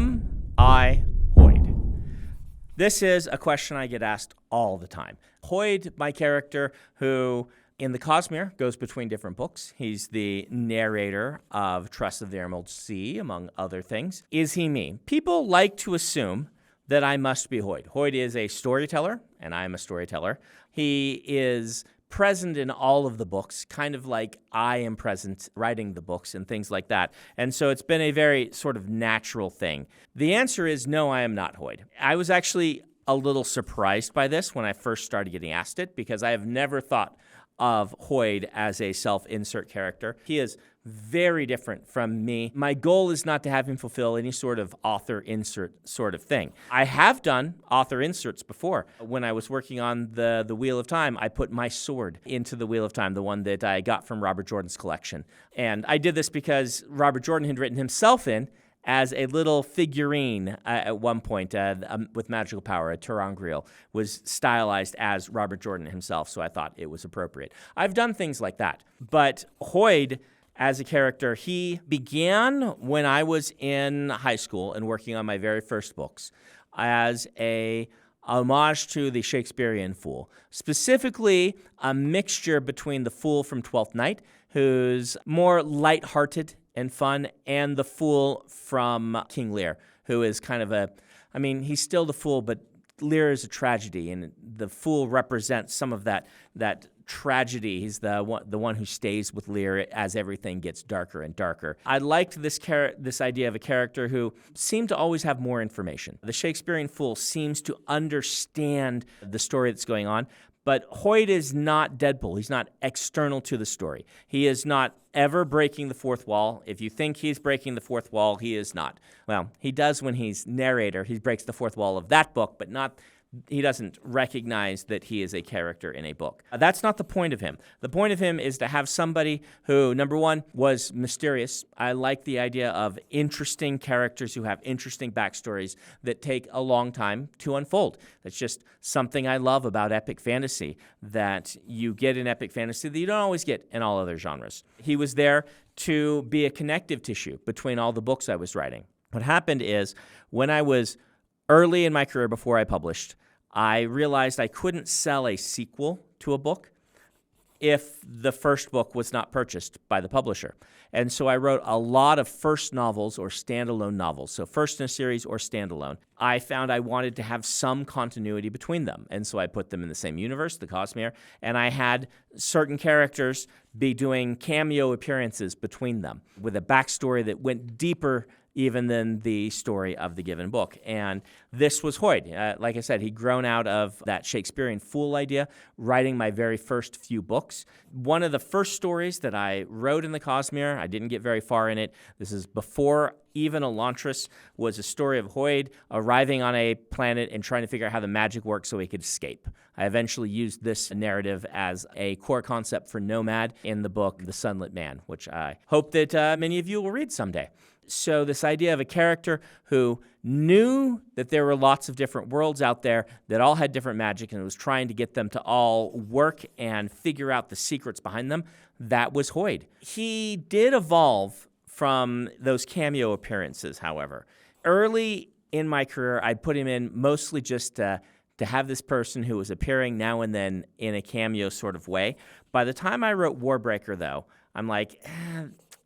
Am I Hoid? This is a question I get asked all the time. Hoid, my character, who in the Cosmere goes between different books. He's the narrator of Trust of the Emerald Sea, among other things. Is he me? People like to assume that I must be Hoid. Hoid is a storyteller, and I'm a storyteller. He is present in all of the books, kind of like I am present writing the books and things like that. And so it's been a very sort of natural thing. The answer is no, I am not Hoid. I was actually a little surprised by this when I first started getting asked it, because I have never thought of Hoid as a self-insert character. He is very different from me. My goal is not to have him fulfill any sort of author insert sort of thing. I have done author inserts before. When I was working on the Wheel of Time, I put my sword into the Wheel of Time, the one that I got from Robert Jordan's collection. And I did this because Robert Jordan had written himself in as a little figurine at one point with magical power. A Terangriel was stylized as Robert Jordan himself, so I thought it was appropriate. I've done things like that. But Hoid, as a character, he began when I was in high school and working on my very first books as a homage to the Shakespearean Fool, specifically a mixture between the Fool from Twelfth Night, who's more lighthearted and fun, and the Fool from King Lear, who is kind of he's still the Fool, but Lear is a tragedy, and the Fool represents some of that tragedy. He's the one who stays with Lear as everything gets darker and darker. I liked this idea of a character who seemed to always have more information. The Shakespearean Fool seems to understand the story that's going on, but Hoid is not Deadpool. He's not external to the story. He is not ever breaking the fourth wall. If you think he's breaking the fourth wall, he is not. Well, he does when he's narrator. He breaks the fourth wall of that book, but he doesn't recognize that he is a character in a book. That's not the point of him. The point of him is to have somebody who, number one, was mysterious. I like the idea of interesting characters who have interesting backstories that take a long time to unfold. That's just something I love about epic fantasy, that you get in epic fantasy that you don't always get in all other genres. He was there to be a connective tissue between all the books I was writing. What happened is, when I was early in my career before I published, I realized I couldn't sell a sequel to a book if the first book was not purchased by the publisher. And so I wrote a lot of first novels or standalone novels, so first in a series or standalone. I found I wanted to have some continuity between them, and so I put them in the same universe, the Cosmere, and I had certain characters be doing cameo appearances between them with a backstory that went deeper even than the story of the given book. And this was Hoid. Like I said, he'd grown out of that Shakespearean Fool idea, writing my very first few books. One of the first stories that I wrote in the Cosmere, I didn't get very far in it. This is before even Elantris, was a story of Hoid arriving on a planet and trying to figure out how the magic works so he could escape. I eventually used this narrative as a core concept for Nomad in the book The Sunlit Man, which I hope that many of you will read someday. So this idea of a character who knew that there were lots of different worlds out there that all had different magic and was trying to get them to all work and figure out the secrets behind them, that was Hoid. He did evolve from those cameo appearances, however. Early in my career, I put him in mostly just to have this person who was appearing now and then in a cameo sort of way. By the time I wrote Warbreaker, though, I'm like,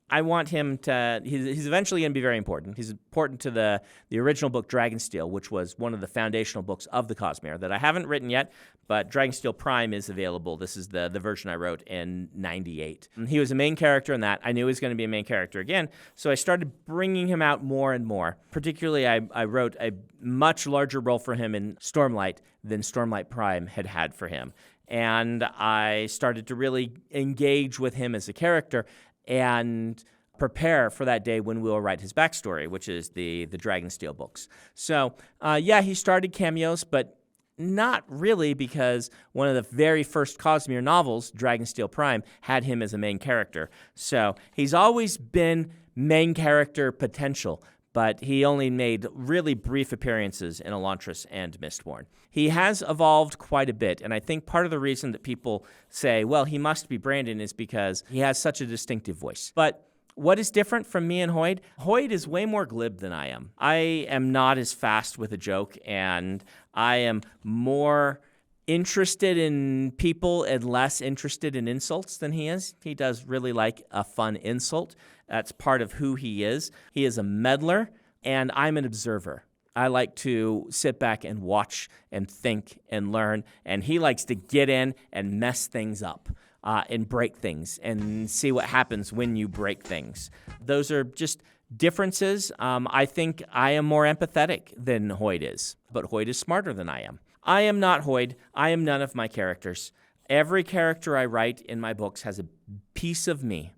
I want him to, he's eventually going to be very important. He's important to the original book, Dragonsteel, which was one of the foundational books of the Cosmere that I haven't written yet, but Dragonsteel Prime is available. This is the version I wrote in 98. And he was a main character in that. I knew he was going to be a main character again, so I started bringing him out more and more. Particularly, I wrote a much larger role for him in Stormlight than Stormlight Prime had for him. And I started to really engage with him as a character and prepare for that day when we'll write his backstory, which is the Dragonsteel books. So, he started cameos, but not really, because one of the very first Cosmere novels, Dragonsteel Prime, had him as a main character. So he's always been main character potential, but he only made really brief appearances in Elantris and Mistborn. He has evolved quite a bit, and I think part of the reason that people say, well, he must be Brandon, is because he has such a distinctive voice. But What is different from me and Hoid? Hoid is way more glib than I am. I am not as fast with a joke, and I am more interested in people and less interested in insults than he is. He does really like a fun insult. That's part of who he is. He is a meddler, and I'm an observer. I like to sit back and watch and think and learn, and he likes to get in and mess things up and break things and see what happens when you break things. Those are just differences. I think I am more empathetic than Hoid is, but Hoid is smarter than I am. I am not Hoid. I am none of my characters. Every character I write in my books has a piece of me,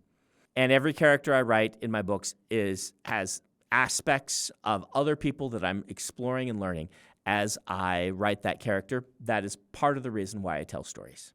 and every character I write in my books has aspects of other people that I'm exploring and learning as I write that character. That is part of the reason why I tell stories.